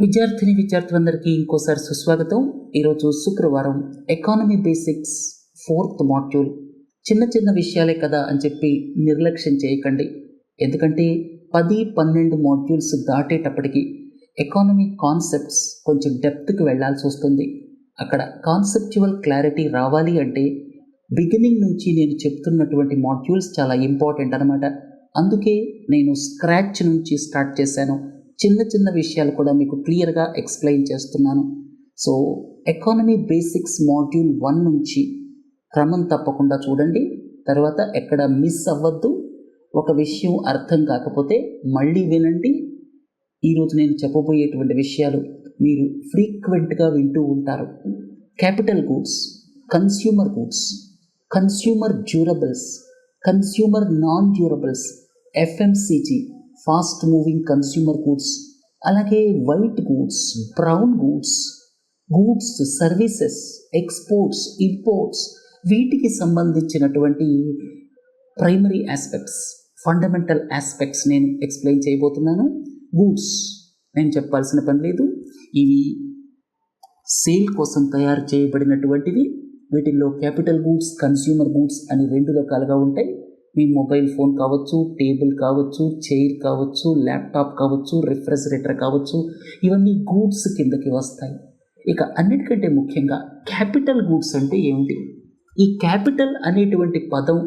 విద్యార్థులందరికీ ఇంకోసారి సుస్వాగతం. ఈరోజు శుక్రవారం ఎకానమీ బేసిక్స్ 4th మాడ్యూల్. చిన్న చిన్న విషయాలే కదా అని చెప్పి నిర్లక్ష్యం చేయకండి. ఎందుకంటే 10-12 మాడ్యూల్స్ దాటేటప్పటికి ఎకానమీ కాన్సెప్ట్స్ కొంచెం డెప్త్కి వెళ్ళాల్సి వస్తుంది. అక్కడ కాన్సెప్చువల్ క్లారిటీ రావాలి అంటే బిగినింగ్ నుంచి నేను చెప్తున్నటువంటి మాడ్యూల్స్ చాలా ఇంపార్టెంట్ అన్నమాట. అందుకే నేను స్క్రాచ్ నుంచి స్టార్ట్ చేశాను. చిన్న చిన్న విషయాలు కూడా మీకు క్లియర్గా ఎక్స్ప్లెయిన్ చేస్తున్నాను. సో ఎకానమీ బేసిక్స్ మాడ్యూల్ 1 నుంచి క్రమం తప్పకుండా చూడండి. తర్వాత ఎక్కడ మిస్ అవ్వద్దు. ఒక విషయం అర్థం కాకపోతే మళ్ళీ వినండి. ఈరోజు నేను చెప్పబోయేటువంటి విషయాలు మీరు ఫ్రీక్వెంట్గా వింటూ ఉంటారు. Capital goods, consumer goods, consumer durables, consumer non durables, FMCG fast moving consumer goods, అలాగే white goods, brown goods, goods services, exports, imports, వీటికి సంబంధించినటువంటి ప్రైమరీ ఆస్పెక్ట్స్, ఫండమెంటల్ ఆస్పెక్ట్స్ నేను ఎక్స్ప్లెయిన్ చేయబోతున్నాను. గూడ్స్ నేను చెప్పాల్సిన పని లేదు. ఇవి సేల్ కోసం తయారు చేయబడినటువంటివి. వీటిల్లో క్యాపిటల్ గూడ్స్, కన్స్యూమర్ గూడ్స్ అని 2 రకాలుగా ఉంటాయి. మీ మొబైల్ ఫోన్ కావచ్చు, టేబుల్ కావచ్చు, చైర్ కావచ్చు, ల్యాప్టాప్ కావచ్చు, రిఫ్రిజిరేటర్ కావచ్చు, ఇవన్నీ గూడ్స్ కిందకి వస్తాయి. ఇక అన్నిటికంటే ముఖ్యంగా క్యాపిటల్ గూడ్స్ అంటే ఏమిటి? ఈ క్యాపిటల్ అనేటువంటి పదం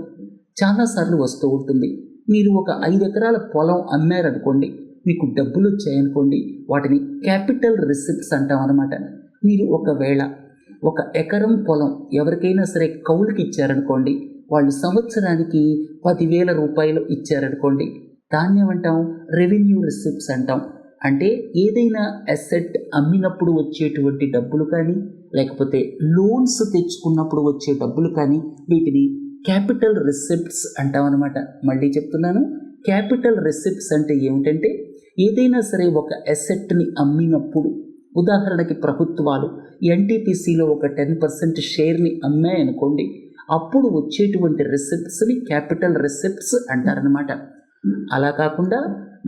చాలాసార్లు వస్తూ ఉంటుంది. మీరు ఒక 5 ఎకరాల పొలం అమ్మారనుకోండి, మీకు డబ్బులు వచ్చాయనుకోండి, వాటిని క్యాపిటల్ రిసిప్ట్స్ అంటాం అన్నమాట. మీరు ఒకవేళ 1 ఎకరం పొలం ఎవరికైనా సరే కౌలుకి ఇచ్చారనుకోండి, వాళ్ళు సంవత్సరానికి 10,000 రూపాయలు ఇచ్చారనుకోండి, దాన్ని ఏమంటాం? రెవెన్యూ రిసిప్ట్స్ అంటాం. అంటే ఏదైనా అసెట్ అమ్మినప్పుడు వచ్చేటువంటి డబ్బులు కానీ, లేకపోతే లోన్స్ తెచ్చుకున్నప్పుడు వచ్చే డబ్బులు కానీ, వీటిని క్యాపిటల్ రిసిప్ట్స్ అంటాం అన్నమాట. మళ్ళీ చెప్తున్నాను, క్యాపిటల్ రిసిప్ట్స్ అంటే ఏమిటంటే ఏదైనా సరే ఒక అసెట్ని అమ్మినప్పుడు, ఉదాహరణకి ప్రభుత్వాలు ఎన్టీపీసీలో ఒక 10% షేర్ని అమ్మాయనుకోండి, అప్పుడు వచ్చేటువంటి రిసిప్ట్స్ని క్యాపిటల్ రిసిప్ట్స్ అంటారనమాట. అలా కాకుండా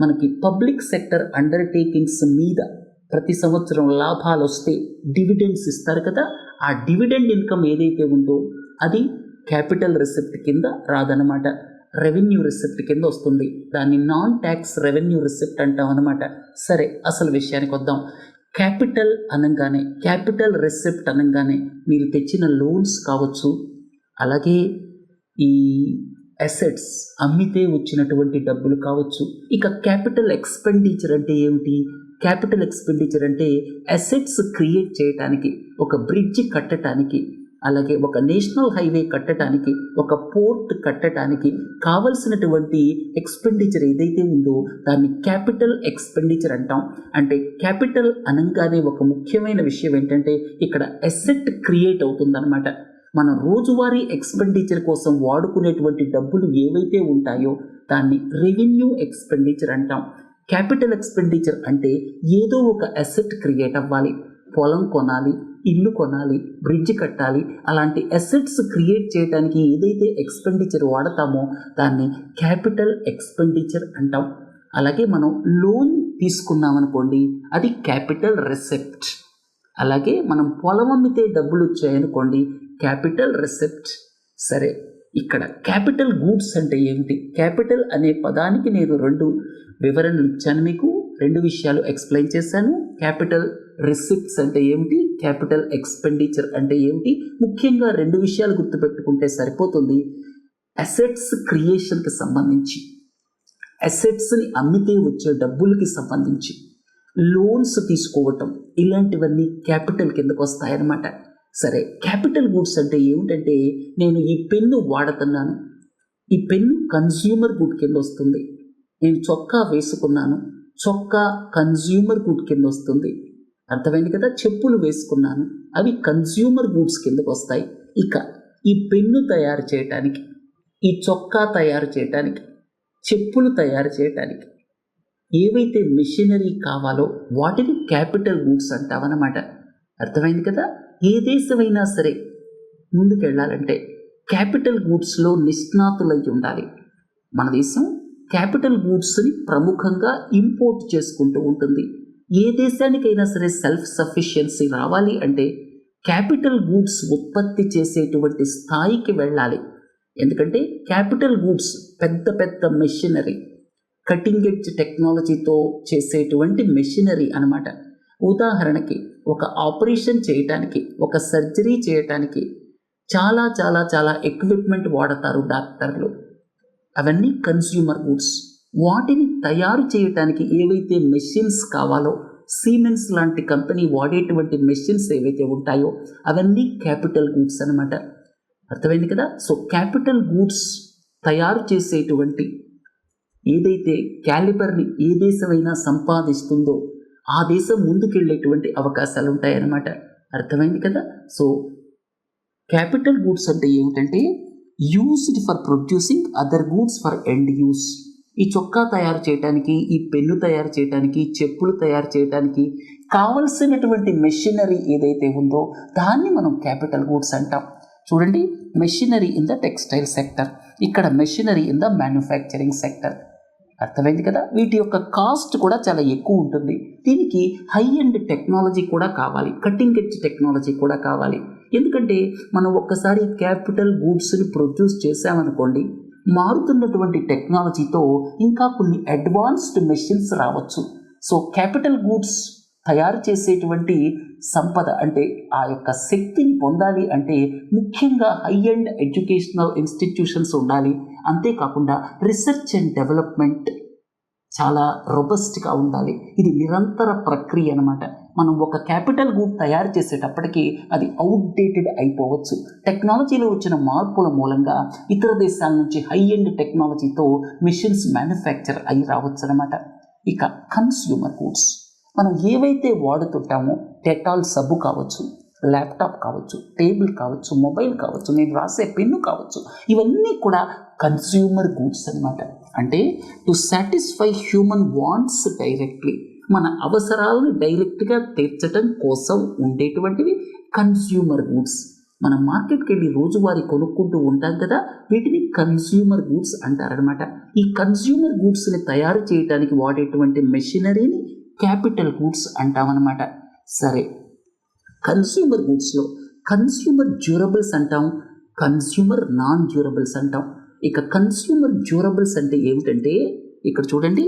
మనకి పబ్లిక్ సెక్టర్ అండర్టేకింగ్స్ మీద ప్రతి సంవత్సరం లాభాలు వస్తే డివిడెండ్స్ ఇస్తారు కదా, ఆ డివిడెండ్ ఇన్కమ్ ఏదైతే ఉందో అది క్యాపిటల్ రిసిప్ట్ కింద రాదనమాట, రెవెన్యూ రిసిప్ట్ కింద వస్తుంది. దాన్ని నాన్ ట్యాక్స్ రెవెన్యూ రిసిప్ట్ అంటాం అనమాట. సరే, అసలు విషయానికి వద్దాం. క్యాపిటల్ అనగానే, క్యాపిటల్ రిసిప్ట్ అనగానే మీరు తెచ్చిన లోన్స్ కావచ్చు, అలాగే ఈ అసెట్స్ అమ్మితే వచ్చినటువంటి డబ్బులు కావచ్చు. ఇక క్యాపిటల్ ఎక్స్పెండిచర్ అంటే ఏమిటి? క్యాపిటల్ ఎక్స్పెండిచర్ అంటే అసెట్స్ క్రియేట్ చేయడానికి, ఒక బ్రిడ్జ్ కట్టడానికి, అలాగే ఒక నేషనల్ హైవే కట్టడానికి, ఒక పోర్ట్ కట్టడానికి కావలసినటువంటి ఎక్స్పెండిచర్ ఏదైతే ఉందో దాన్ని క్యాపిటల్ ఎక్స్పెండిచర్ అంటాం. అంటే క్యాపిటల్ అనగానే ఒక ముఖ్యమైన విషయం ఏంటంటే ఇక్కడ అసెట్ క్రియేట్ అవుతుందన్నమాట. మనం రోజువారీ ఎక్స్పెండిచర్ కోసం వాడుకునేటువంటి డబ్బులు ఏవైతే ఉంటాయో దాన్ని రెవెన్యూ ఎక్స్పెండిచర్ అంటాం. క్యాపిటల్ ఎక్స్పెండిచర్ అంటే ఏదో ఒక అసెట్ క్రియేట్ అవ్వాలి, పొలం కొనాలి, ఇల్లు కొనాలి, బ్రిడ్జ్ కట్టాలి, అలాంటి అసెట్స్ క్రియేట్ చేయడానికి ఏదైతే ఎక్స్పెండిచర్ వాడతామో దాన్ని క్యాపిటల్ ఎక్స్పెండిచర్ అంటాం. అలాగే మనం లోన్ తీసుకున్నామనుకోండి, అది క్యాపిటల్ రిసిప్ట్. అలాగే మనం పొలం అమ్మితే డబ్బులు వచ్చాయనుకోండి, క్యాపిటల్ రిసిప్ట్. సరే, ఇక్కడ క్యాపిటల్ గూడ్స్ అంటే ఏమిటి? క్యాపిటల్ అనే పదానికి నేను 2 వివరణలు ఇచ్చాను, మీకు 2 విషయాలు ఎక్స్ప్లెయిన్ చేశాను. క్యాపిటల్ రిసిప్ట్స్ అంటే ఏమిటి, క్యాపిటల్ ఎక్స్పెండిచర్ అంటే ఏమిటి? ముఖ్యంగా 2 విషయాలు గుర్తుపెట్టుకుంటే సరిపోతుంది. అసెట్స్ క్రియేషన్కి సంబంధించి, అసెట్స్ని అమ్మితే వచ్చే డబ్బులకి సంబంధించి, లోన్స్ తీసుకోవటం, ఇలాంటివన్నీ క్యాపిటల్ కిందకు వస్తాయన్నమాట. సరే, క్యాపిటల్ గూడ్స్ అంటే ఏమిటంటే నేను ఈ పెన్ను వాడుతున్నాను, ఈ పెన్ను కన్స్యూమర్ గుడ్ కింద వస్తుంది. నేను చొక్కా వేసుకున్నాను, చొక్కా కన్స్యూమర్ గుడ్ కింద వస్తుంది. అర్థమైంది కదా? చెప్పులు వేసుకున్నాను, అవి కన్స్యూమర్ గూడ్స్ కిందకు వస్తాయి. ఇక ఈ పెన్ను తయారు చేయటానికి, ఈ చొక్కా తయారు చేయటానికి, చెప్పులు తయారు చేయటానికి ఏవైతే మెషినరీ కావాలో వాటిని క్యాపిటల్ గూడ్స్ అంటామన్నమాట. అర్థమైంది కదా? ఏ దేశమైనా సరే ముందుకెళ్ళాలంటే క్యాపిటల్ గూడ్స్లో నిష్ణాతులై ఉండాలి. మన దేశం క్యాపిటల్ గూడ్స్ని ప్రముఖంగా ఇంపోర్ట్ చేసుకుంటూ ఉంటుంది. ఏ దేశానికైనా సరే సెల్ఫ్ సఫిషియన్సీ రావాలి అంటే క్యాపిటల్ గూడ్స్ ఉత్పత్తి చేసేటువంటి స్థాయికి వెళ్ళాలి. ఎందుకంటే క్యాపిటల్ గూడ్స్ పెద్ద పెద్ద మెషినరీ, కటింగ్ ఎడ్జ్ టెక్నాలజీతో చేసేటువంటి మెషినరీ అన్నమాట. ఉదాహరణకి ఒక ఆపరేషన్ చేయటానికి, ఒక సర్జరీ చేయటానికి చాలా చాలా చాలా ఎక్విప్మెంట్ వాడతారు డాక్టర్లు. అవన్నీ కన్స్యూమర్ గూడ్స్. వాటిని తయారు చేయటానికి ఏవైతే మెషిన్స్ కావాలో, సీమెన్స్ లాంటి కంపెనీ వాడేటువంటి మెషిన్స్ ఏవైతే ఉంటాయో అవన్నీ క్యాపిటల్ గూడ్స్ అన్నమాట. అర్థమైంది కదా? సో క్యాపిటల్ గూడ్స్ తయారు చేసేటువంటి ఏదైతే క్యాలిబర్ని ఏ దేశమైనా సంపాదిస్తుందో ఆ దేశం ముందుకెళ్ళేటువంటి అవకాశాలు ఉంటాయన్నమాట. అర్థమైంది కదా? సో క్యాపిటల్ గూడ్స్ అంటే ఏమిటంటే used for producing other goods for end use. ఈ చొక్కా తయారు చేయడానికి, ఈ పెన్ను తయారు చేయడానికి, చెప్పులు తయారు చేయడానికి కావలసినటువంటి మెషినరీ ఏదైతే ఉందో దాన్ని మనం క్యాపిటల్ గూడ్స్ అంటాం. చూడండి, machinery in the textile sector, ఇక్కడ machinery in the manufacturing sector. అర్థమైంది కదా? వీటి యొక్క కాస్ట్ కూడా చాలా ఎక్కువ ఉంటుంది. దీనికి హై ఎండ్ టెక్నాలజీ కూడా కావాలి, కటింగ్ ఎడ్జ్ టెక్నాలజీ కూడా కావాలి. ఎందుకంటే మనం ఒక్కసారి క్యాపిటల్ గూడ్స్ని ప్రొడ్యూస్ చేసామనుకోండి, మారుతున్నటువంటి టెక్నాలజీతో ఇంకా కొన్ని అడ్వాన్స్డ్ మెషిన్స్ రావచ్చు. సో క్యాపిటల్ గూడ్స్ తయారు చేసేటువంటి సంపద అంటే ఆ యొక్క శక్తిని పొందాలి అంటే ముఖ్యంగా హై ఎండ్ ఎడ్యుకేషనల్ ఇన్స్టిట్యూషన్స్ ఉండాలి. అంతేకాకుండా రీసెర్చ్ అండ్ డెవలప్మెంట్ చాలా రొబస్ట్గా ఉండాలి. ఇది నిరంతర ప్రక్రియ అన్నమాట. మనం ఒక క్యాపిటల్ గూడ్ తయారు చేసేటప్పటికీ అది అవుట్డేటెడ్ అయిపోవచ్చు. టెక్నాలజీలో వచ్చిన మార్పుల మూలంగా ఇతర దేశాల నుంచి హై ఎండ్ టెక్నాలజీతో మిషన్స్ మ్యానుఫ్యాక్చర్ అయి రావచ్చు అన్నమాట. ఇక కన్స్యూమర్ గూడ్స్ మనం ఏవైతే వాడుతుంటామో, డెటాల్ సబ్బు కావచ్చు, ల్యాప్టాప్ కావచ్చు, టేబుల్ కావచ్చు, మొబైల్ కావచ్చు, నేను రాసే పెన్ను కావచ్చు, ఇవన్నీ కూడా కన్స్యూమర్ గూడ్స్ అన్నమాట. అంటే to satisfy human wants directly, మన అవసరాలను డైరెక్ట్గా తీర్చడం కోసం ఉండేటువంటివి కన్స్యూమర్ గూడ్స్. మనం మార్కెట్కి వెళ్ళి రోజువారీ కొనుక్కుంటూ ఉంటాం కదా, వీటిని కన్స్యూమర్ గూడ్స్ అంటారనమాట. ఈ కన్స్యూమర్ గూడ్స్ని తయారు చేయడానికి వాడేటువంటి మెషినరీని క్యాపిటల్ గూడ్స్ అంటామన్నమాట. సరే, కన్స్యూమర్ గూడ్స్లో కన్స్యూమర్ డ్యూరబుల్స్ అంటాం, కన్స్యూమర్ నాన్ డ్యూరబుల్స్ అంటాం. ఇక కన్స్యూమర్ డ్యూరబుల్స్ అంటే ఏమిటంటే ఇక్కడ చూడండి,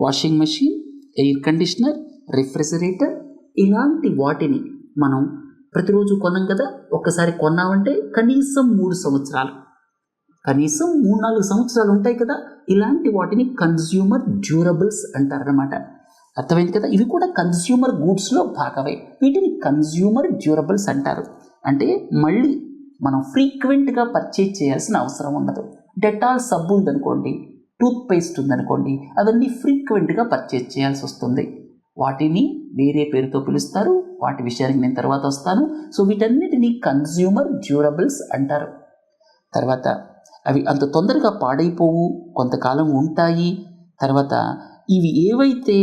washing machine, air conditioner, refrigerator, ఇలాంటి వాటిని మనం ప్రతిరోజు కొనం కదా. ఒక్కసారి కొన్నామంటే కనీసం 3 సంవత్సరాలు, కనీసం 3-4 సంవత్సరాలు ఉంటాయి కదా. ఇలాంటి వాటిని కన్స్యూమర్ డ్యూరబుల్స్ అంటారన్నమాట. అర్థమైంది కదా? ఇవి కూడా కన్స్యూమర్ గూడ్స్లో భాగమే. వీటిని కన్స్యూమర్ డ్యూరబుల్స్ అంటారు. అంటే మళ్ళీ మనం ఫ్రీక్వెంట్గా పర్చేజ్ చేయాల్సిన అవసరం ఉండదు. డెటాల్ సబ్బు ఉందనుకోండి, టూత్పేస్ట్ ఉందనుకోండి, అవన్నీ ఫ్రీక్వెంట్గా పర్చేజ్ చేయాల్సి వస్తుంది. వాటిని వేరే పేరుతో పిలుస్తారు, వాటి విషయానికి నేను తర్వాత వస్తాను. సో వీటన్నిటిని కన్స్యూమర్ డ్యూరబుల్స్ అంటారు. తర్వాత అవి అంత తొందరగా పాడైపోవు, కొంతకాలం ఉంటాయి. తర్వాత ఇవి ఏవైతే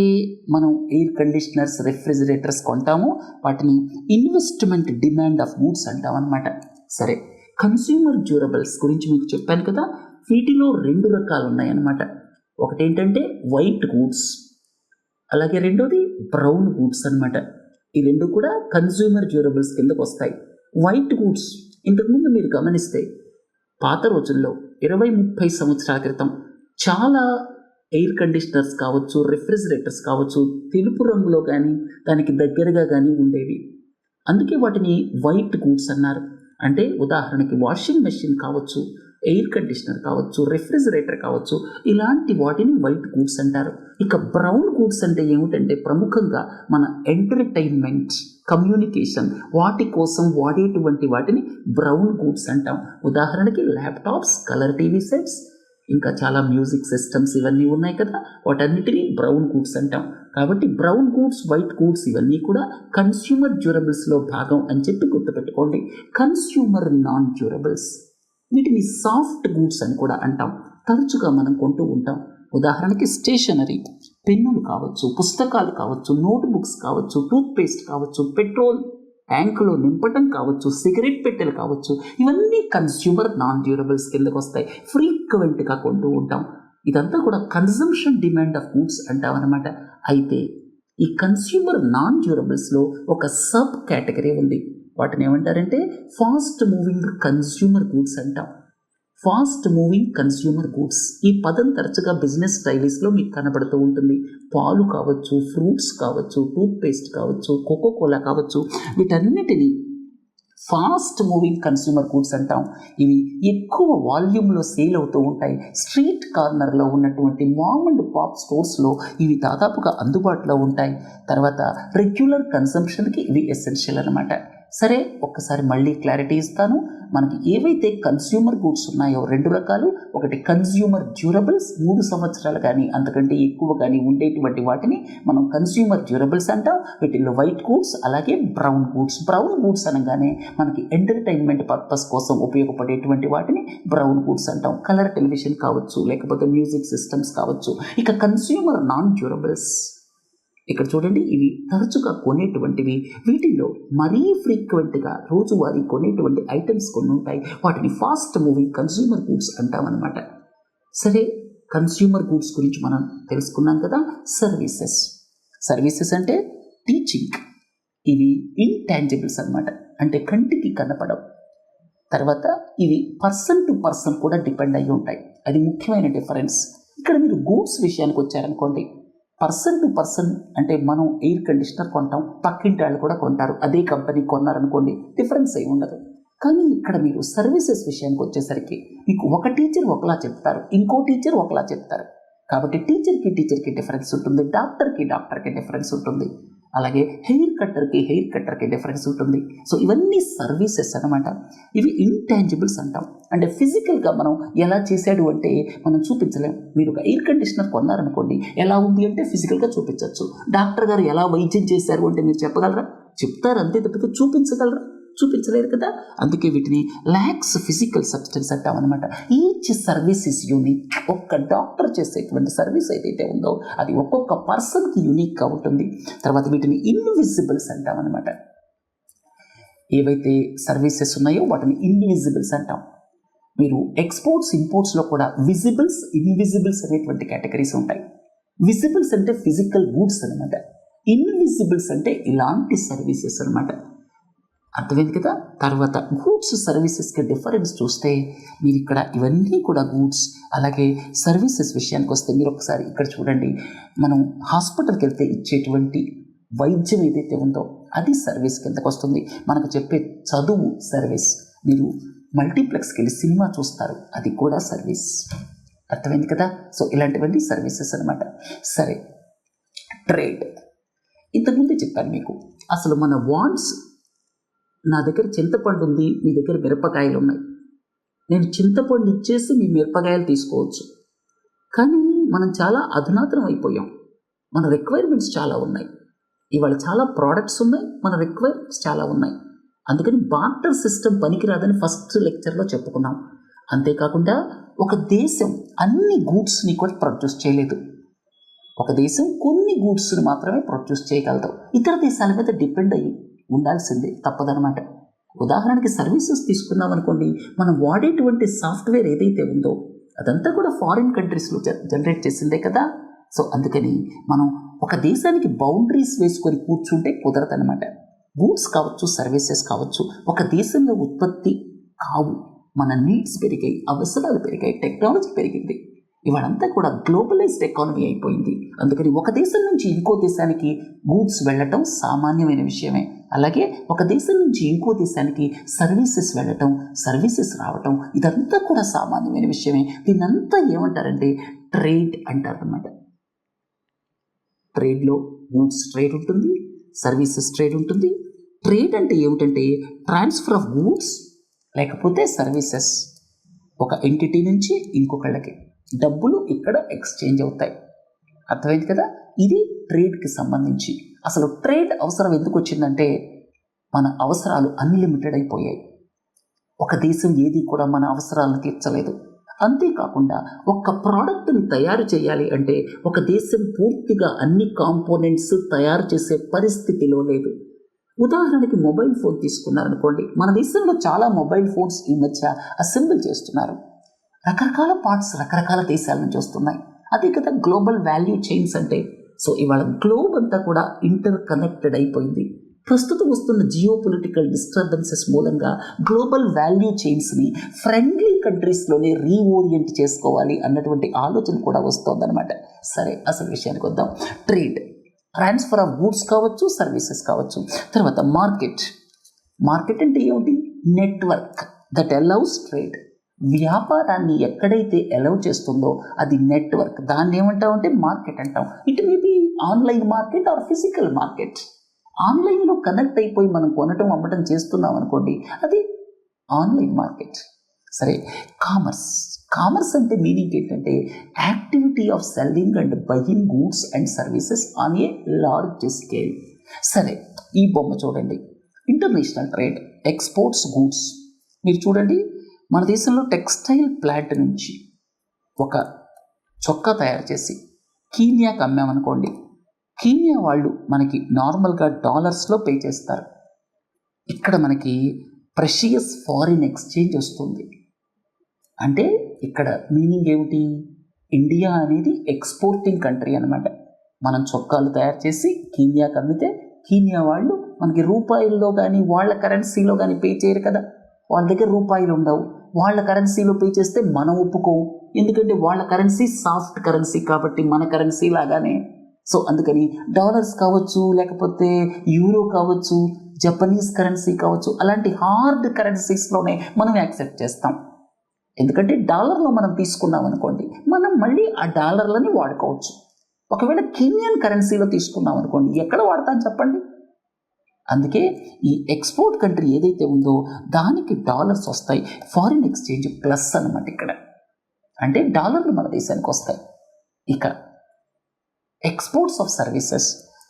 మనం ఎయిర్ కండిషనర్స్, రెఫ్రిజిరేటర్స్ కొంటామో వాటిని ఇన్వెస్ట్మెంట్ డిమాండ్ ఆఫ్ గూడ్స్ అంటాం అన్నమాట. సరే, కన్స్యూమర్ డ్యూరబుల్స్ గురించి మీకు చెప్పాను కదా. వీటిలో 2 రకాలు ఉన్నాయన్నమాట. ఒకటి ఏంటంటే వైట్ గూడ్స్, అలాగే రెండోది బ్రౌన్ గూడ్స్ అన్నమాట. ఈ 2 కూడా కన్స్యూమర్ డ్యూరబుల్స్ కిందకు వస్తాయి. వైట్ గూడ్స్ ఇంతకుముందు మీరు గమనిస్తే పాత రోజుల్లో 20-30 సంవత్సరాల క్రితం చాలా ఎయిర్ కండిషనర్స్ కావచ్చు, రిఫ్రిజిరేటర్స్ కావచ్చు, తెలుపు రంగులో కానీ దానికి దగ్గరగా కానీ ఉండేవి. అందుకే వాటిని వైట్ గూడ్స్ అన్నారు. అంటే ఉదాహరణకి వాషింగ్ మెషిన్ కావచ్చు, ఎయిర్ కండిషనర్ కావచ్చు, రెఫ్రిజిరేటర్ కావచ్చు, ఇలాంటి వాటిని వైట్ గూడ్స్ అంటారు. ఇక బ్రౌన్ గూడ్స్ అంటే ఏమిటంటే ప్రముఖంగా మన ఎంటర్టైన్మెంట్, కమ్యూనికేషన్ వాటి కోసం వాడేటువంటి వాటిని బ్రౌన్ గూడ్స్ అంటాం. ఉదాహరణకి ల్యాప్టాప్స్, కలర్ టీవీ సెట్స్, ఇంకా చాలా మ్యూజిక్ సిస్టమ్స్ ఇవన్నీ ఉన్నాయి కదా, వాటన్నిటినీ బ్రౌన్ గూడ్స్ అంటాం. కాబట్టి బ్రౌన్ గూడ్స్, వైట్ గూడ్స్ ఇవన్నీ కూడా కన్స్యూమర్ డ్యూరబుల్స్లో భాగం అని చెప్పి గుర్తుపెట్టుకోండి. కన్స్యూమర్ నాన్ డ్యూరబుల్స్, వీటిని సాఫ్ట్ గూడ్స్ అని కూడా అంటాం. తరచుగా మనం కొంటూ ఉంటాం. ఉదాహరణకి స్టేషనరీ, పెన్నులు కావచ్చు, పుస్తకాలు కావచ్చు, నోట్బుక్స్ కావచ్చు, టూత్పేస్ట్ కావచ్చు, పెట్రోల్ ట్యాంకులో నింపటం కావచ్చు, సిగరెట్ పెట్టెలు కావచ్చు, ఇవన్నీ కన్స్యూమర్ నాన్ డ్యూరబుల్స్ కిందకు వస్తాయి. ఫ్రీక్వెంట్గా కొంటూ ఉంటాం. ఇదంతా కూడా కన్జంప్షన్ డిమాండ్ ఆఫ్ గూడ్స్ అంటామన్నమాట. అయితే ఈ కన్స్యూమర్ నాన్ డ్యూరబుల్స్లో ఒక సబ్ కేటగిరీ ఉంది. వాటిని ఏమంటారంటే ఫాస్ట్ మూవింగ్ కన్స్యూమర్ గూడ్స్ అంటాం. ఫాస్ట్ మూవింగ్ కన్స్యూమర్ గూడ్స్ ఈ పదం తరచుగా బిజినెస్ స్టైలిస్లో మీకు కనబడుతూ ఉంటుంది. పాలు కావచ్చు, ఫ్రూట్స్ కావచ్చు, టూత్పేస్ట్ కావచ్చు, కోకోకోలా కావచ్చు, వీటన్నిటినీ ఫాస్ట్ మూవింగ్ కన్స్యూమర్ గూడ్స్ అంటాం. ఇవి ఎక్కువ వాల్యూమ్లో సేల్ అవుతూ ఉంటాయి. స్ట్రీట్ కార్నర్లో ఉన్నటువంటి మామ్ అండ్ పాప్ స్టోర్స్లో ఇవి దాదాపుగా అందుబాటులో ఉంటాయి. తర్వాత రెగ్యులర్ కన్సంప్షన్కి ఇవి ఎసెన్షియల్ అనమాట. సరే, ఒక్కసారి మళ్ళీ క్లారిటీ ఇస్తాను. మనకి ఏవైతే కన్స్యూమర్ గూడ్స్ ఉన్నాయో 2 రకాలు. ఒకటి కన్స్యూమర్ డ్యూరబుల్స్, 3 సంవత్సరాలు కానీ అంతకంటే ఎక్కువ కానీ ఉండేటువంటి వాటిని మనం కన్స్యూమర్ డ్యూరబుల్స్ అంటాం. వీటిల్లో వైట్ గూడ్స్ అలాగే బ్రౌన్ గూడ్స్. బ్రౌన్ గూడ్స్ అనగానే మనకి ఎంటర్టైన్మెంట్ పర్పస్ కోసం ఉపయోగపడేటువంటి వాటిని బ్రౌన్ గూడ్స్ అంటాం. కలర్ టెలివిజన్ కావచ్చు, లేకపోతే మ్యూజిక్ సిస్టమ్స్ కావచ్చు. ఇక కన్స్యూమర్ నాన్ డ్యూరబుల్స్ ఇక్కడ చూడండి, ఇవి తరచుగా కొనేటువంటివి. వీటిల్లో మరీ ఫ్రీక్వెంట్గా రోజువారీ కొనేటువంటి ఐటమ్స్ కొన్ని ఉంటాయి. వాటిని ఫాస్ట్ మూవింగ్ కన్స్యూమర్ గూడ్స్ అంటామన్నమాట. సరే, కన్స్యూమర్ గూడ్స్ గురించి మనం తెలుసుకున్నాం కదా. సర్వీసెస్ అంటే టీచింగ్. ఇవి ఇంటాంజిబుల్స్ అన్నమాట, అంటే కంటికి కనపడవు. తర్వాత ఇవి పర్సన్ టు పర్సన్ కూడా డిపెండ్ అయ్యి ఉంటాయి. అది ముఖ్యమైన డిఫరెన్స్. ఇక్కడ మీరు గూడ్స్ విషయానికి వచ్చారనుకోండి, పర్సన్ టు పర్సన్ అంటే మనం ఎయిర్ కండిషనర్ కొంటాం, పక్కింటి వాళ్ళు కూడా కొంటారు, అదే కంపెనీ కొన్నారనుకోండి, డిఫరెన్స్ ఏమి ఉండదు. కానీ ఇక్కడ మీరు సర్వీసెస్ విషయానికి వచ్చేసరికి మీకు ఒక టీచర్ ఒకలా చెప్తారు, ఇంకో టీచర్ ఒకలా చెప్తారు. కాబట్టి టీచర్కి డిఫరెన్స్ ఉంటుంది, డాక్టర్కి డిఫరెన్స్ ఉంటుంది, అలాగే హెయిర్ కట్టర్కి డిఫరెన్స్ ఉంటుంది. సో ఇవన్నీ సర్వీసెస్ అనమాట. ఇవి ఇంటాంజిబుల్స్ అంటాం. అంటే ఫిజికల్గా మనం ఎలా చేశాడు అంటే మనం చూపించలేం. మీరు ఒక ఎయిర్ కండిషనర్ కొన్నారనుకోండి, ఎలా ఉంది అంటే ఫిజికల్గా చూపించవచ్చు. డాక్టర్ గారు ఎలా వైద్యం చేశారు అంటే మీరు చెప్పగలరా? చెప్తారు అంతే తప్పితే చూపించలేరు కదా. అందుకే వీటిని ల్యాక్స్ ఫిజికల్ సబ్స్టెన్స్ అంటాం అనమాట. Each service is unique. ఒక్క డాక్టర్ చేసేటువంటి సర్వీస్ ఏదైతే ఉందో అది ఒక్కొక్క పర్సన్కి యూనిక్గా ఉంటుంది. తర్వాత వీటిని ఇన్విజిబుల్స్ అంటాం అనమాట. ఏవైతే సర్వీసెస్ ఉన్నాయో వాటిని ఇన్విజిబుల్స్ అంటాం. మీరు ఎక్స్పోర్ట్స్ ఇంపోర్ట్స్లో కూడా విజిబుల్స్, ఇన్విజిబుల్స్ అనేటువంటి కేటగిరీస్ ఉంటాయి. విజిబుల్స్ అంటే ఫిజికల్ గూడ్స్ అనమాట. ఇన్విజిబుల్స్ అంటే ఇలాంటి సర్వీసెస్ అనమాట. అర్థమైంది కదా. తర్వాత గూడ్స్ సర్వీసెస్కి డిఫరెన్స్ చూస్తే మీరు ఇక్కడ ఇవన్నీ కూడా గూడ్స్. అలాగే సర్వీసెస్ విషయానికి వస్తే మీరు ఒకసారి ఇక్కడ చూడండి, మనం హాస్పిటల్కి వెళ్తే ఇచ్చేటువంటి వైద్యం ఏదైతే ఉందో అది సర్వీస్ కిందకు వస్తుంది. మనకు చెప్పే చదువు సర్వీస్. మీరు మల్టీప్లెక్స్కి వెళ్ళి సినిమా చూస్తారు, అది కూడా సర్వీస్. అర్థమైంది కదా. సో ఇలాంటివన్నీ సర్వీసెస్ అనమాట. సరే, ట్రేడ్ ఇంతకుముందే చెప్పాను మీకు. అసలు మన వాంట్స్, నా దగ్గర చింతపండు ఉంది, మీ దగ్గర మిరపకాయలు ఉన్నాయి, నేను చింతపండు ఇచ్చేసి మీ మిరపకాయలు తీసుకోవచ్చు. కానీ మనం చాలా అధునాతనం అయిపోయాం. మన రిక్వైర్మెంట్స్ చాలా ఉన్నాయి. ఇవాళ చాలా ప్రోడక్ట్స్ ఉన్నాయి, మన రిక్వైర్మెంట్స్ చాలా ఉన్నాయి. అందుకని బార్టర్ సిస్టమ్ పనికిరాదని ఫస్ట్ లెక్చర్లో చెప్పుకున్నాం. అంతేకాకుండా ఒక దేశం అన్ని గూడ్స్ని కూడా ప్రొడ్యూస్ చేయలేదు. ఒక దేశం కొన్ని గూడ్స్ని మాత్రమే ప్రొడ్యూస్ చేయగలదు. ఇతర దేశాల మీద డిపెండ్ అయ్యి ఉండాల్సిందే, తప్పదనమాట. ఉదాహరణకి సర్వీసెస్ తీసుకున్నాం అనుకోండి, మనం వాడేటువంటి సాఫ్ట్వేర్ ఏదైతే ఉందో అదంతా కూడా ఫారిన్ కంట్రీస్లో జనరేట్ చేసిందే కదా. సో అందుకని మనం ఒక దేశానికి బౌండరీస్ వేసుకొని కూర్చుంటే కుదరదనమాట. గూడ్స్ కావచ్చు, సర్వీసెస్ కావచ్చు, ఒక దేశంలో ఉత్పత్తి కావు. మన నీడ్స్ పెరిగాయి, అవసరాలు పెరిగాయి, టెక్నాలజీ పెరిగింది. ఇవాళంతా కూడా గ్లోబలైజ్డ్ ఎకానమీ అయిపోయింది. అందుకని ఒక దేశం నుంచి ఇంకో దేశానికి గూడ్స్ వెళ్ళటం సామాన్యమైన విషయమే. అలాగే ఒక దేశం నుంచి ఇంకో దేశానికి సర్వీసెస్ వెళ్ళటం, సర్వీసెస్ రావటం, ఇదంతా కూడా సామాన్యమైన విషయమే. దీన్నంతా ఏమంటారంటే ట్రేడ్ అంటారనమాట. ట్రేడ్లో గూడ్స్ ట్రేడ్ ఉంటుంది, సర్వీసెస్ ట్రేడ్ ఉంటుంది. ట్రేడ్ అంటే ఏమిటంటే ట్రాన్స్ఫర్ ఆఫ్ గూడ్స్ లేకపోతే సర్వీసెస్. ఒక ఎంటిటీ నుంచి ఇంకొకళ్ళకి డబ్బులు ఇక్కడ ఎక్స్చేంజ్ అవుతాయి. అర్థమైంది కదా. ఇది ట్రేడ్కి సంబంధించి. అసలు ట్రేడ్ అవసరం ఎందుకు వచ్చిందంటే మన అవసరాలు అన్లిమిటెడ్ అయిపోయాయి. ఒక దేశం ఏది కూడా మన అవసరాలను తీర్చలేదు. అంతేకాకుండా ఒక్క ప్రోడక్ట్ని తయారు చేయాలి అంటే ఒక దేశం పూర్తిగా అన్ని కాంపోనెంట్స్ తయారు చేసే పరిస్థితిలో లేదు. ఉదాహరణకి మొబైల్ ఫోన్ తీసుకున్నారనుకోండి, మన దేశంలో చాలా మొబైల్ ఫోన్స్ ఈ మధ్య అసెంబుల్ చేస్తున్నారు. రకరకాల పార్ట్స్ రకరకాల దేశాల నుంచి వస్తున్నాయి. అదే కదా గ్లోబల్ వాల్యూ చైన్స్ అంటే. సో ఇవాళ గ్లోబ్ అంతా కూడా ఇంటర్ కనెక్టెడ్ అయిపోయింది. ప్రస్తుతం వస్తున్న జియో పొలిటికల్ డిస్టర్బెన్సెస్ మూలంగా గ్లోబల్ వాల్యూ చైన్స్ని ఫ్రెండ్లీ కంట్రీస్లోనే రీఓరియంట్ చేసుకోవాలి అన్నటువంటి ఆలోచన కూడా వస్తుందన్నమాట. సరే, అసలు విషయానికి వద్దాం. ట్రేడ్, ట్రాన్స్ఫర్ ఆఫ్ గూడ్స్ కావచ్చు, సర్వీసెస్ కావచ్చు. తర్వాత మార్కెట్. మార్కెట్ అంటే ఏమిటి? Network that allows trade. వ్యాపారాన్ని ఎక్కడైతే అలౌ చేస్తుందో అది నెట్వర్క్. దాన్ని ఏమంటామంటే మార్కెట్ అంటాం. It may be online market or physical market. ఆన్లైన్లో కనెక్ట్ అయిపోయి మనం కొనటం అమ్మటం చేస్తున్నాం అనుకోండి, అది ఆన్లైన్ మార్కెట్. సరే, కామర్స్. కామర్స్ అంటే మీనింగ్ ఏంటంటే activity of selling and buying goods and services on a large scale. సరే, ఈ బొమ్మ చూడండి. International trade, exports, goods. మీరు చూడండి, మన దేశంలో టెక్స్టైల్ ప్లాంట్ నుంచి ఒక చొక్కా తయారు చేసి కీనియాకి అమ్మామనుకోండి, కీనియా వాళ్ళు మనకి నార్మల్గా డాలర్స్లో పే చేస్తారు. ఇక్కడ మనకి ప్రెషియస్ ఫారిన్ ఎక్స్చేంజ్ వస్తుంది. అంటే ఇక్కడ మీనింగ్ ఏమిటి? ఇండియా అనేది ఎక్స్పోర్టింగ్ కంట్రీ అనమాట. మనం చొక్కాలు తయారు చేసి కీనియాకి అమ్మితే కీనియా వాళ్ళు మనకి రూపాయల్లో కానీ వాళ్ళ కరెన్సీలో కానీ పే చేయరు కదా. వాళ్ళ దగ్గర రూపాయలు ఉండవు. వాళ్ళ కరెన్సీలో పే చేస్తే మనం ఒప్పుకోం. ఎందుకంటే వాళ్ళ కరెన్సీ సాఫ్ట్ కరెన్సీ కాబట్టి మన కరెన్సీ లాగానే. సో అందుకని డాలర్స్ కావచ్చు, లేకపోతే యూరో కావచ్చు, జపనీస్ కరెన్సీ కావచ్చు, అలాంటి హార్డ్ కరెన్సీస్లోనే మనం యాక్సెప్ట్ చేస్తాం. ఎందుకంటే డాలర్లో మనం తీసుకున్నాం అనుకోండి, మనం మళ్ళీ ఆ డాలర్లని వాడుకోవచ్చు. ఒకవేళ కెన్యన్ కరెన్సీలో తీసుకున్నాం అనుకోండి, ఎక్కడ వాడతాం చెప్పండి? అందుకే ఈ ఎక్స్పోర్ట్ కంట్రీ ఏదైతే ఉందో దానికి డాలర్స్ వస్తాయి. ఫారిన్ ఎక్స్చేంజ్ ప్లస్ అనమాట ఇక్కడ. అంటే డాలర్లు మన దేశానికి వస్తాయి. ఇక ఎక్స్పోర్ట్స్ ఆఫ్ సర్వీసెస్.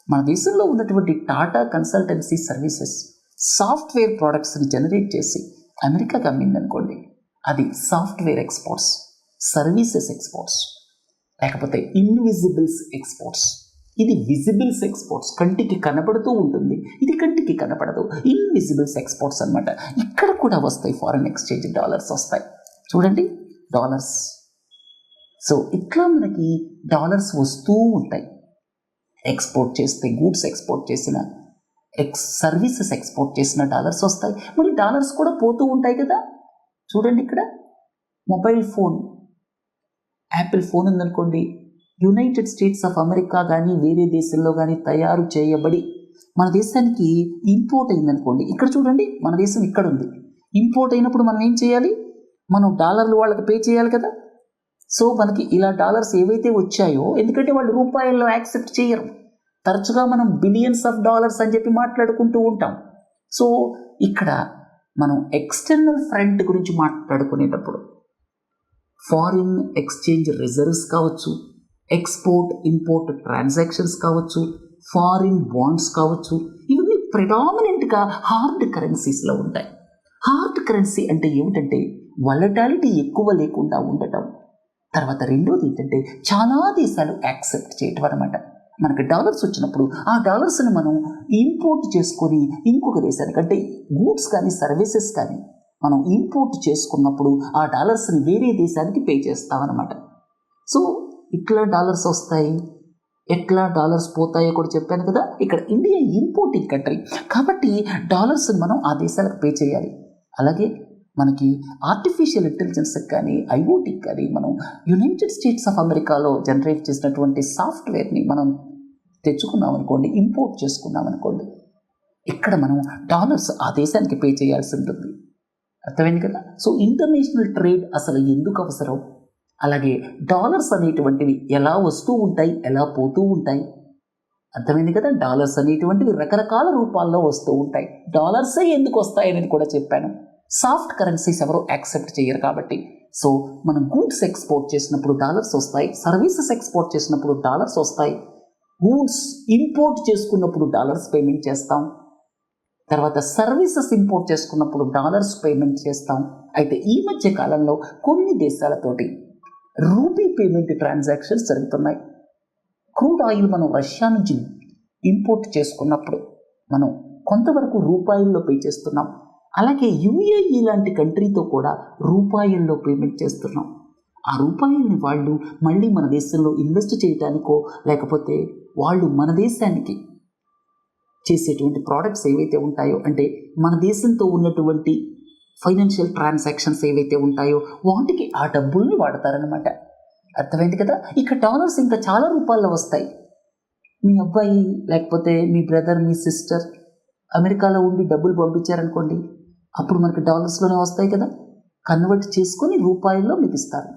మన దేశంలో ఉన్నటువంటి టాటా కన్సల్టెన్సీ సర్వీసెస్ సాఫ్ట్వేర్ ప్రోడక్ట్స్ని జనరేట్ చేసి అమెరికాకి అమ్మిందనుకోండి, అది సాఫ్ట్వేర్ ఎక్స్పోర్ట్స్. Services exports. లేకపోతే ఇన్విజిబుల్స్ ఎక్స్పోర్ట్స్. ఇది విజిబుల్స్ ఎక్స్పోర్ట్స్, కంటికి కనపడుతూ ఉంటుంది. ఇది కంటికి కనపడదు, ఇన్విజిబుల్స్ ఎక్స్పోర్ట్స్ అనమాట. ఇక్కడ కూడా వస్తాయి ఫారిన్ ఎక్స్చేంజ్, డాలర్స్ వస్తాయి. చూడండి, డాలర్స్. సో ఇట్లా మనకి డాలర్స్ వస్తూ ఉంటాయి. ఎక్స్పోర్ట్ చేస్తే గూడ్స్ ఎక్స్పోర్ట్ చేసిన, సర్వీసెస్ ఎక్స్పోర్ట్ చేసిన డాలర్స్ వస్తాయి. మరి డాలర్స్ కూడా పోతూ ఉంటాయి కదా. చూడండి, ఇక్కడ మొబైల్ ఫోన్, యాపిల్ ఫోన్ ఉందనుకోండి, యునైటెడ్ స్టేట్స్ ఆఫ్ అమెరికా కానీ వేరే దేశంలో కానీ తయారు చేయబడి మన దేశానికి ఇంపోర్ట్ అయిందనుకోండి. ఇక్కడ చూడండి, మన దేశం ఇక్కడ ఉంది. ఇంపోర్ట్ అయినప్పుడు మనం ఏం చేయాలి? మనం డాలర్లు వాళ్ళకి పే చేయాలి కదా. సో మనకి ఇలా డాలర్స్ ఏవైతే వచ్చాయో, ఎందుకంటే వాళ్ళు రూపాయల్లో యాక్సెప్ట్ చేయరు, తరచుగా మనం బిలియన్స్ ఆఫ్ డాలర్స్ అని చెప్పి మాట్లాడుకుంటూ ఉంటాం. సో ఇక్కడ మనం ఎక్స్టర్నల్ ఫ్రంట్ గురించి మాట్లాడుకునేటప్పుడు ఫారిన్ ఎక్స్చేంజ్ రిజర్వ్స్ కావచ్చు, ఎక్స్పోర్ట్ ఇంపోర్ట్ ట్రాన్సాక్షన్స్ కావచ్చు, ఫారిన్ బాండ్స్ కావచ్చు, ఇవన్నీ ప్రెడామినెంట్గా హార్డ్ కరెన్సీస్లో ఉంటాయి. హార్డ్ కరెన్సీ అంటే ఏమిటంటే వలటాలిటీ ఎక్కువ లేకుండా ఉండటం. తర్వాత రెండోది ఏంటంటే చాలా దేశాలు యాక్సెప్ట్ చేయటం అనమాట. మనకి డాలర్స్ వచ్చినప్పుడు ఆ డాలర్స్ని మనం ఇంపోర్ట్ చేసుకొని ఇంకొక దేశానికి, అంటే గూడ్స్ కానీ సర్వీసెస్ కానీ మనం ఇంపోర్ట్ చేసుకున్నప్పుడు ఆ డాలర్స్ని వేరే దేశానికి పే చేస్తామన్నమాట. సో ఇట్లా డాలర్స్ వస్తాయి. ఎట్లా డాలర్స్ పోతాయో కూడా చెప్పాను కదా. ఇక్కడ ఇండియా ఇంపోర్టింగ్ కంట్రీ కాబట్టి డాలర్స్ని మనం ఆ దేశాలకు పే చేయాలి. అలాగే మనకి ఆర్టిఫిషియల్ ఇంటెలిజెన్స్కి కానీ ఐఓటీకి కానీ మనం యునైటెడ్ స్టేట్స్ ఆఫ్ అమెరికాలో జనరేట్ చేసినటువంటి సాఫ్ట్వేర్ని మనం తెచ్చుకున్నాం అనుకోండి, ఇంపోర్ట్ చేసుకున్నాం అనుకోండి, ఇక్కడ మనం డాలర్స్ ఆ దేశానికి పే చేయాల్సి ఉంటుంది. అర్థమైంది కదా. సో ఇంటర్నేషనల్ ట్రేడ్ అసలు ఎందుకు అవసరం, అలాగే డాలర్స్ అనేటువంటివి ఎలా వస్తూ ఉంటాయి, ఎలా పోతూ ఉంటాయి, అర్థమైంది కదా. డాలర్స్ అనేటువంటివి రకరకాల రూపాల్లో వస్తూ ఉంటాయి. డాలర్సే ఎందుకు వస్తాయనేది కూడా చెప్పాను. సాఫ్ట్ కరెన్సీస్ ఎవరు యాక్సెప్ట్ చేయరు కాబట్టి. సో మనం గూడ్స్ ఎక్స్పోర్ట్ చేసినప్పుడు డాలర్స్ వస్తాయి, సర్వీసెస్ ఎక్స్పోర్ట్ చేసినప్పుడు డాలర్స్ వస్తాయి, గూడ్స్ ఇంపోర్ట్ చేసుకున్నప్పుడు డాలర్స్ పేమెంట్ చేస్తాం, తర్వాత సర్వీసెస్ ఇంపోర్ట్ చేసుకున్నప్పుడు డాలర్స్ పేమెంట్ చేస్తాం. అయితే ఈ మధ్య కాలంలో కొన్ని దేశాలతోటి రూపీ పేమెంట్ ట్రాన్సాక్షన్స్ జరుగుతున్నాయి. క్రూడ్ ఆయిల్ మనం రష్యా నుంచి ఇంపోర్ట్ చేసుకున్నప్పుడు మనం కొంతవరకు రూపాయల్లో పే చేస్తున్నాం. అలాగే యుఏఈ లాంటి కంట్రీతో కూడా రూపాయల్లో పేమెంట్ చేస్తున్నాం. ఆ రూపాయల్ని వాళ్ళు మళ్ళీ మన దేశంలో ఇన్వెస్ట్ చేయడానికో లేకపోతే వాళ్ళు మన దేశానికి చేసేటువంటి ప్రోడక్ట్స్ ఏవైతే ఉంటాయో, అంటే మన దేశంతో ఉన్నటువంటి ఫైనాన్షియల్ ట్రాన్సాక్షన్స్ ఏవైతే ఉంటాయో వాటికి ఆ డబ్బుల్ని వాడతారనమాట. అర్థమైంది కదా. ఇక డాలర్స్ ఇంకా చాలా రూపాల్లో వస్తాయి. మీ అబ్బాయి లేకపోతే మీ బ్రదర్, మీ సిస్టర్ అమెరికాలో ఉండి డబ్బులు పంపించారనుకోండి, అప్పుడు మనకి డాలర్స్లోనే వస్తాయి కదా. కన్వర్ట్ చేసుకొని రూపాయల్లో మీకు ఇస్తారు.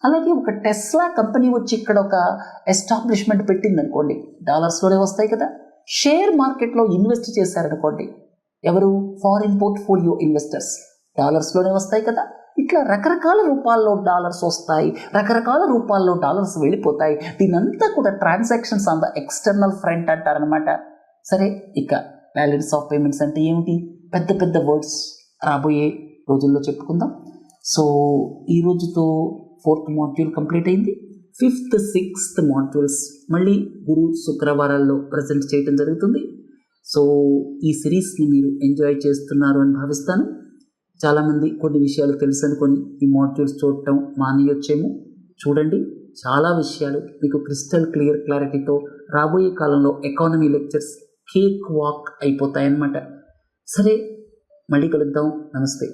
అలాగే ఒక టెస్లా కంపెనీ వచ్చి ఇక్కడ ఒక ఎస్టాబ్లిష్మెంట్ పెట్టింది అనుకోండి, డాలర్స్లోనే వస్తాయి కదా. షేర్ మార్కెట్లో ఇన్వెస్ట్ చేశారనుకోండి, ఎవరు? ఫారిన్ పోర్ట్ఫోలియో ఇన్వెస్టర్స్, డాలర్స్లోనే వస్తాయి కదా. ఇట్లా రకరకాల రూపాల్లో డాలర్స్ వస్తాయి, రకరకాల రూపాల్లో డాలర్స్ వెళ్ళిపోతాయి. దీనంతా కూడా transactions on the external front అంటారనమాట. సరే, ఇక బ్యాలెన్స్ ఆఫ్ పేమెంట్స్ అంటే ఏమిటి? పెద్ద పెద్ద వర్డ్స్ రాబోయే రోజుల్లో చెప్పుకుందాం. సో ఈ రోజుతో 4th మాడ్యూల్ కంప్లీట్ అయింది. 5th, 6th మాడ్యూల్స్ మళ్ళీ గురు శుక్రవారాల్లో ప్రజెంట్ చేయడం జరుగుతుంది. సో ఈ సిరీస్ని మీరు ఎంజాయ్ చేస్తున్నారు అని భావిస్తాను. చాలామంది కొన్ని విషయాలు తెలుసు అనుకొని ఈ మాడ్యూల్స్ చూడటం మానేయొచ్చేమో. చూడండి, చాలా విషయాలు మీకు క్రిస్టల్ క్లారిటీతో రాబోయే కాలంలో ఎకానమీ లెక్చర్స్ కేక్ వాక్ అయిపోతాయన్నమాట. సరే, మళ్ళీ కలుద్దాం. నమస్తే.